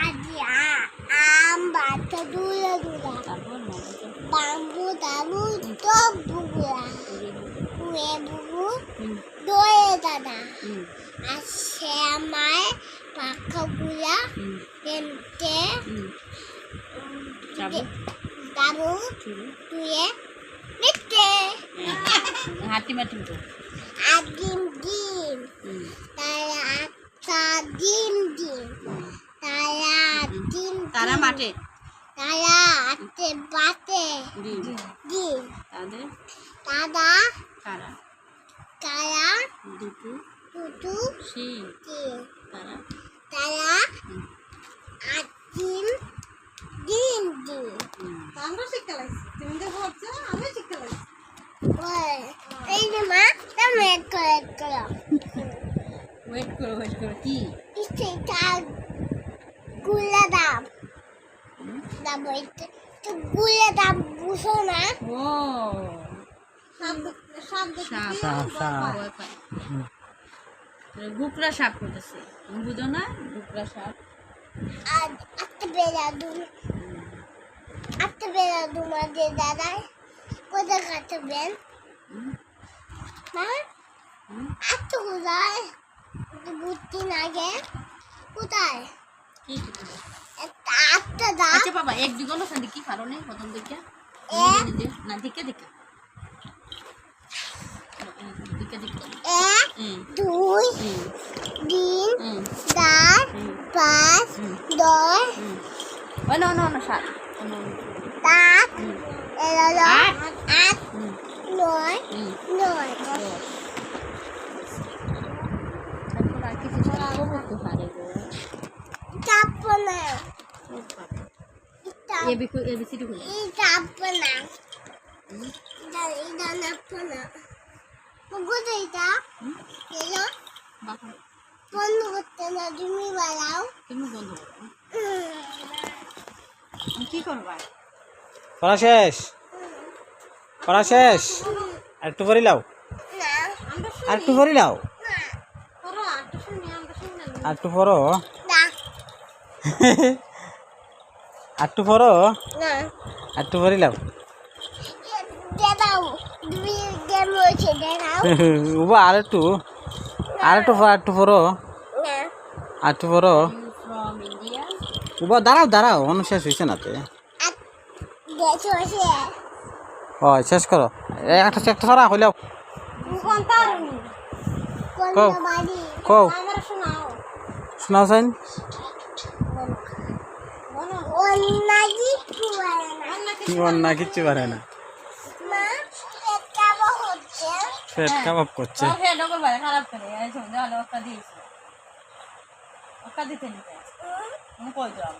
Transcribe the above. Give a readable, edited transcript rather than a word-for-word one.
আম বাচ্চা দুলা দুলা বাম্বু দাবু টপ বুগুলা কুয়ে বুগু দয়ে দাদা আর সে আমার পাখাগুলা তেমতে দাবু তুয়ে মিটে হাঁটি মাটি আর ডিম ডিম তারা আটটা ডিম ডিম তারা ডিম তারা মাঠে তারা আটে বাতে ডিম ডিম তাদের দাদা কারা কারা দুটো টুটু শিং ডিম তারা তারা আট ডিম ডিম ডিম আমরা শিক্ষা লাগছি তুমি তো বলছো আমি শিক্ষা লাগছি এই যে মা তুমি করে ওয়েট করো কি ইস্তেটা গুলা দাম দাম হইতে তো গুলা দাম বুঝো না ও সাপ ভয় পায় গুকরা সাপ করতেছে তুমি বুঝো না গুকরা সাপ আর আটটা বেলা তোমাদের দাদাই কোথায় কাটবেন মা আটটা কোথায় বুদ্ধি নাগে কোথায় কি একটা আটটা দাম আচ্ছা বাবা এক দিগল সাথে কি কারণে প্রথম দিকে না দিকে দিকে এক দুই তিন চার পাঁচ দশ ও না সাত সাত এগারো আট আট নয় নয় তারপর আর কিছু করতে পারে গো চাপো না এবিসিডি হলো চাপো না এটা নাপো না কোথায় এটা এলো বাবা বন্ধ করতে না তুমি বাড়াও তুমি বন্ধ করো আমি কি করবা পড়া শেষ পড়া শেষ একটু পরে লাও না আর একটু পরে লাও না করো আটটা শুনি আমরা শুনি আর একটু পড়ো না আর একটু পড়ো না আর একটু পরে লাও দেখাও তুমি গেম হয়েছে দেখাও উবা আর একটু পড়ো না আর একটু পড়ো ফ্রম ইন্ডিয়া উবা দাঁড়াও অন্য শেষ হয়েছে না তো আর দেখো সে ও শেষ করো একটা সারা হইলেও কোন তারুনি কও। কোনটা বাড়ি কও আমরা শোনাও শোনাও সাইন বলো অন্নাজি পুয়ারে না কি না কিচ্ছু পারে না মা এটা হচ্ছে পেট কাবাব করছে ওকে ডবল বারে খারাপ করে এই সময় হলো ওকা দিয়েছে ওকা দিতে নিতে আমি কই দাও